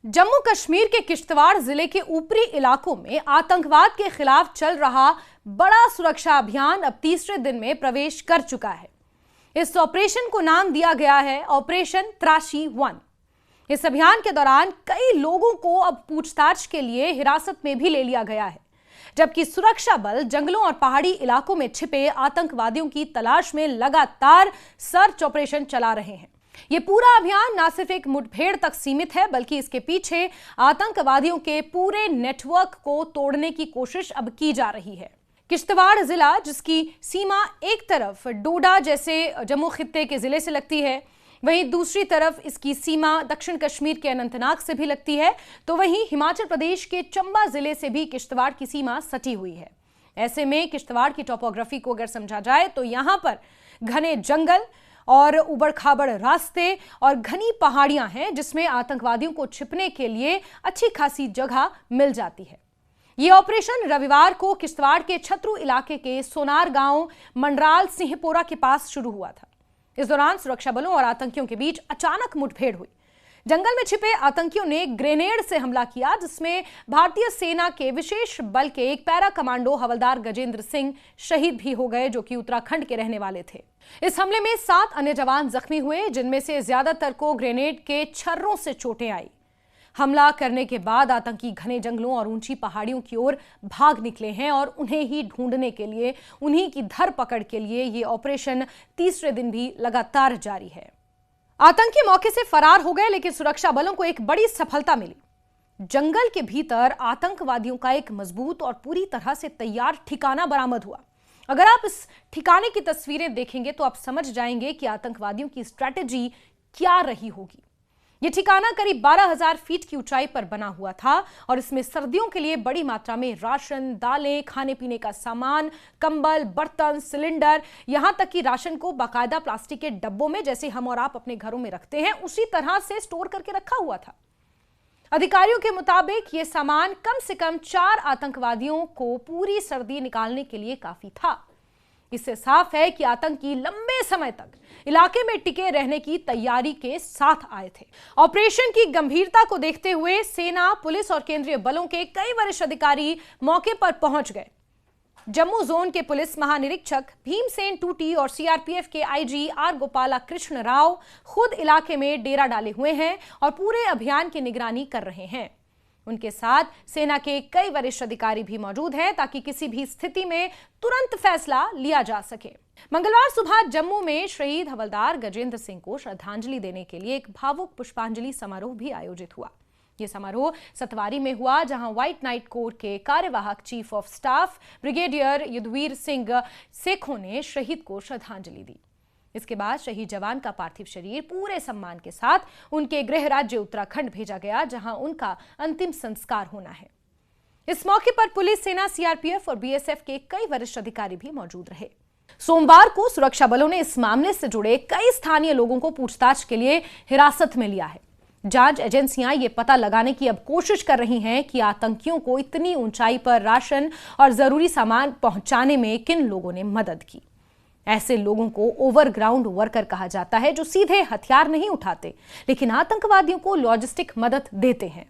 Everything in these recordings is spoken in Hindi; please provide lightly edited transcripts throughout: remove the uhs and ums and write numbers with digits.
जम्मू कश्मीर के किश्तवाड़ जिले के ऊपरी इलाकों में आतंकवाद के खिलाफ चल रहा बड़ा सुरक्षा अभियान अब तीसरे दिन में प्रवेश कर चुका है। इस ऑपरेशन को नाम दिया गया है ऑपरेशन त्राशी 1। इस अभियान के दौरान कई लोगों को अब पूछताछ के लिए हिरासत में भी ले लिया गया है, जबकि सुरक्षा बल जंगलों और पहाड़ी इलाकों में छिपे आतंकवादियों की तलाश में लगातार सर्च ऑपरेशन चला रहे हैं। ये पूरा अभियान न सिर्फ एक मुठभेड़ तक सीमित है, बल्कि इसके पीछे आतंकवादियों के पूरे नेटवर्क को तोड़ने की कोशिश अब की जा रही है। किश्तवाड़ जिला, जिसकी सीमा एक तरफ डोडा जैसे जम्मू खित्ते के जिले से लगती है, वहीं दूसरी तरफ इसकी सीमा दक्षिण कश्मीर के अनंतनाग से भी लगती है, तो वहीं हिमाचल प्रदेश के चंबा जिले से भी किश्तवाड़ की सीमा सटी हुई है। ऐसे में किश्तवाड़ की टोपोग्राफी को अगर समझा जाए तो यहाँ पर घने जंगल और उबड़-खाबड़ रास्ते और घनी पहाड़ियां हैं, जिसमें आतंकवादियों को छिपने के लिए अच्छी खासी जगह मिल जाती है। यह ऑपरेशन रविवार को किश्तवाड़ के छतरू इलाके के सोनार गांव मंडराल सिंहपोरा के पास शुरू हुआ था। इस दौरान सुरक्षा बलों और आतंकियों के बीच अचानक मुठभेड़ हुई। जंगल में छिपे आतंकियों ने ग्रेनेड से हमला किया, जिसमें भारतीय सेना के विशेष बल के एक पैरा कमांडो हवलदार गजेंद्र सिंह शहीद भी हो गए, जो कि उत्तराखंड के रहने वाले थे। इस हमले में 7 अन्य जवान जख्मी हुए, जिनमें से ज्यादातर को ग्रेनेड के छर्रों से चोटें आई। हमला करने के बाद आतंकी घने जंगलों और ऊंची पहाड़ियों की ओर भाग निकले हैं और उन्हें ही ढूंढने के लिए, उन्हीं की धरपकड़ के लिए ये ऑपरेशन तीसरे दिन भी लगातार जारी है। आतंकी मौके से फरार हो गए, लेकिन सुरक्षा बलों को एक बड़ी सफलता मिली। जंगल के भीतर आतंकवादियों का एक मजबूत और पूरी तरह से तैयार ठिकाना बरामद हुआ। अगर आप इस ठिकाने की तस्वीरें देखेंगे तो आप समझ जाएंगे कि आतंकवादियों की स्ट्रैटेजी क्या रही होगी। यह ठिकाना करीब 12,000 फीट की ऊंचाई पर बना हुआ था और इसमें सर्दियों के लिए बड़ी मात्रा में राशन, दालें, खाने पीने का सामान, कंबल, बर्तन, सिलेंडर, यहां तक कि राशन को बाकायदा प्लास्टिक के डब्बों में, जैसे हम और आप अपने घरों में रखते हैं, उसी तरह से स्टोर करके रखा हुआ था। अधिकारियों के मुताबिक यह सामान कम से कम 4 आतंकवादियों को पूरी सर्दी निकालने के लिए काफी था। इससे साफ है कि आतंकी लंबे समय तक इलाके में टिके रहने की तैयारी के साथ आए थे। ऑपरेशन की गंभीरता को देखते हुए सेना, पुलिस और केंद्रीय बलों के कई वरिष्ठ अधिकारी मौके पर पहुंच गए। जम्मू जोन के पुलिस महानिरीक्षक भीमसेन टूटी और सीआरपीएफ के आईजी आर गोपाला कृष्ण राव खुद इलाके में डेरा डाले हुए हैं और पूरे अभियान की निगरानी कर रहे हैं। उनके साथ सेना के कई वरिष्ठ अधिकारी भी मौजूद हैं, ताकि किसी भी स्थिति में तुरंत फैसला लिया जा सके। मंगलवार सुबह जम्मू में शहीद हवलदार गजेंद्र सिंह को श्रद्धांजलि देने के लिए एक भावुक पुष्पांजलि समारोह भी आयोजित हुआ। यह समारोह सतवारी में हुआ, जहां व्हाइट नाइट कोर के कार्यवाहक chief of staff brigadier Yudhvir Singh Sekhon ने शहीद को श्रद्धांजलि दी। इसके बाद शहीद जवान का पार्थिव शरीर पूरे सम्मान के साथ उनके गृह राज्य उत्तराखंड भेजा गया, जहां उनका अंतिम संस्कार होना है। इस मौके पर पुलिस, सेना, सीआरपीएफ और बीएसएफ के कई वरिष्ठ अधिकारी भी मौजूद रहे। सोमवार को सुरक्षा बलों ने इस मामले से जुड़े कई स्थानीय लोगों को पूछताछ के लिए हिरासत में लिया है। जांच एजेंसियां ये पता लगाने की अब कोशिश कर रही हैं कि आतंकियों को इतनी ऊंचाई पर राशन और जरूरी सामान पहुंचाने में किन लोगों ने मदद की। ऐसे लोगों को ओवरग्राउंड वर्कर कहा जाता है, जो सीधे हथियार नहीं उठाते, लेकिन आतंकवादियों को लॉजिस्टिक मदद देते हैं।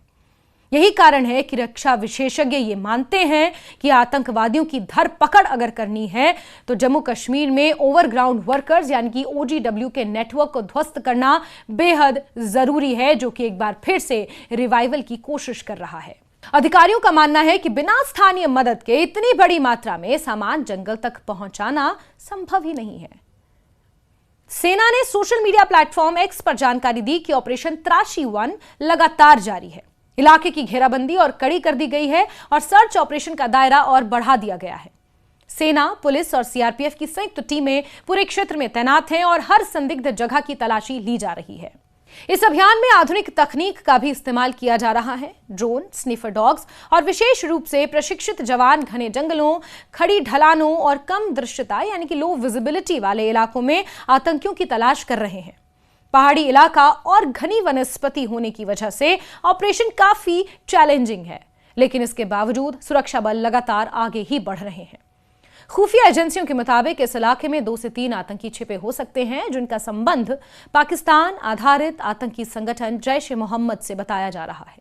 यही कारण है कि रक्षा विशेषज्ञ ये मानते हैं कि आतंकवादियों की धरपकड़ अगर करनी है तो जम्मू कश्मीर में ओवरग्राउंड वर्कर्स यानी कि ओजीडब्ल्यू के नेटवर्क को ध्वस्त करना बेहद जरूरी है, जो कि एक बार फिर से रिवाइवल की कोशिश कर रहा है। अधिकारियों का मानना है कि बिना स्थानीय मदद के इतनी बड़ी मात्रा में सामान जंगल तक पहुंचाना संभव ही नहीं है। सेना ने सोशल मीडिया प्लेटफॉर्म एक्स पर जानकारी दी कि ऑपरेशन त्राशी 1 लगातार जारी है। इलाके की घेराबंदी और कड़ी कर दी गई है और सर्च ऑपरेशन का दायरा और बढ़ा दिया गया है। सेना, पुलिस और सीआरपीएफ की संयुक्त टीमें पूरे क्षेत्र में तैनात हैं और हर संदिग्ध जगह की तलाशी ली जा रही है। इस अभियान में आधुनिक तकनीक का भी इस्तेमाल किया जा रहा है। ड्रोन, स्निफर डॉग्स और विशेष रूप से प्रशिक्षित जवान घने जंगलों, खड़ी ढलानों और कम दृश्यता यानी कि लो विजिबिलिटी वाले इलाकों में आतंकियों की तलाश कर रहे हैं। पहाड़ी इलाका और घनी वनस्पति होने की वजह से ऑपरेशन काफी चैलेंजिंग है, लेकिन इसके बावजूद सुरक्षा बल लगातार आगे ही बढ़ रहे हैं। खुफिया एजेंसियों के मुताबिक इस इलाके में 2 से 3 आतंकी छिपे हो सकते हैं, जिनका संबंध पाकिस्तान आधारित आतंकी संगठन जैश-ए-मोहम्मद से बताया जा रहा है।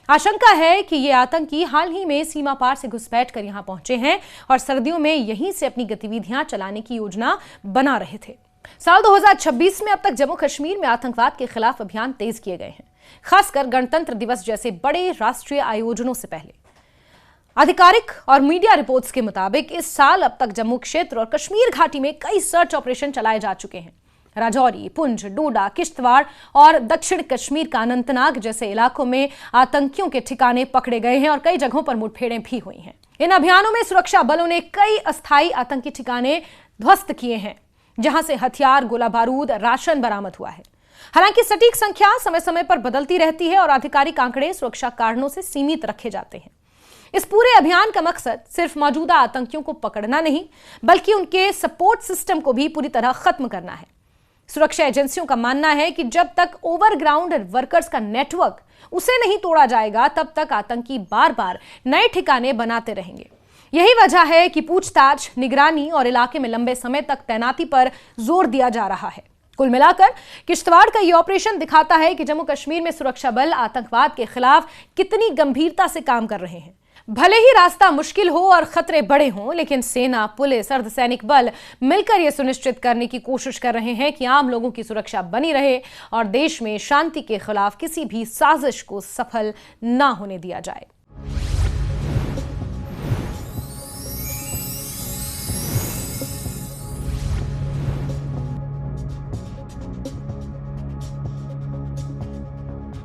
आशंका है कि ये आतंकी हाल ही में सीमा पार से घुसपैठ कर यहां पहुंचे हैं और सर्दियों में यहीं से अपनी गतिविधियां चलाने की योजना बना रहे थे। साल 2026 में अब तक जम्मू कश्मीर में आतंकवाद के खिलाफ अभियान तेज किए गए हैं, खासकर गणतंत्र दिवस जैसे बड़े राष्ट्रीय आयोजनों से पहले। आधिकारिक और मीडिया रिपोर्ट्स के मुताबिक इस साल अब तक जम्मू क्षेत्र और कश्मीर घाटी में कई सर्च ऑपरेशन चलाए जा चुके हैं। राजौरी, पुंछ, डोडा, किश्तवाड़ और दक्षिण कश्मीर का अनंतनाग जैसे इलाकों में आतंकियों के ठिकाने पकड़े गए हैं और कई जगहों पर मुठभेड़ें भी हुई हैं। इन अभियानों में सुरक्षा बलों ने कई अस्थायी आतंकी ठिकाने ध्वस्त किए हैं, जहां से हथियार, गोला बारूद, राशन बरामद हुआ है। हालांकि सटीक संख्या समय समय पर बदलती रहती है और आधिकारिक आंकड़े सुरक्षा कारणों से सीमित रखे जाते हैं। इस पूरे अभियान का मकसद सिर्फ मौजूदा आतंकियों को पकड़ना नहीं, बल्कि उनके सपोर्ट सिस्टम को भी पूरी तरह खत्म करना है। सुरक्षा एजेंसियों का मानना है कि जब तक ओवरग्राउंड वर्कर्स का नेटवर्क उसे नहीं तोड़ा जाएगा, तब तक आतंकी बार बार नए ठिकाने बनाते रहेंगे। यही वजह है कि पूछताछ, निगरानी और इलाके में लंबे समय तक तैनाती पर जोर दिया जा रहा है। कुल मिलाकर किश्तवाड़ का यह ऑपरेशन दिखाता है कि जम्मू कश्मीर में सुरक्षा बल आतंकवाद के खिलाफ कितनी गंभीरता से काम कर रहे हैं। भले ही रास्ता मुश्किल हो और खतरे बड़े हों, लेकिन सेना, पुलिस, अर्धसैनिक बल मिलकर यह सुनिश्चित करने की कोशिश कर रहे हैं कि आम लोगों की सुरक्षा बनी रहे और देश में शांति के खिलाफ किसी भी साजिश को सफल ना होने दिया जाए।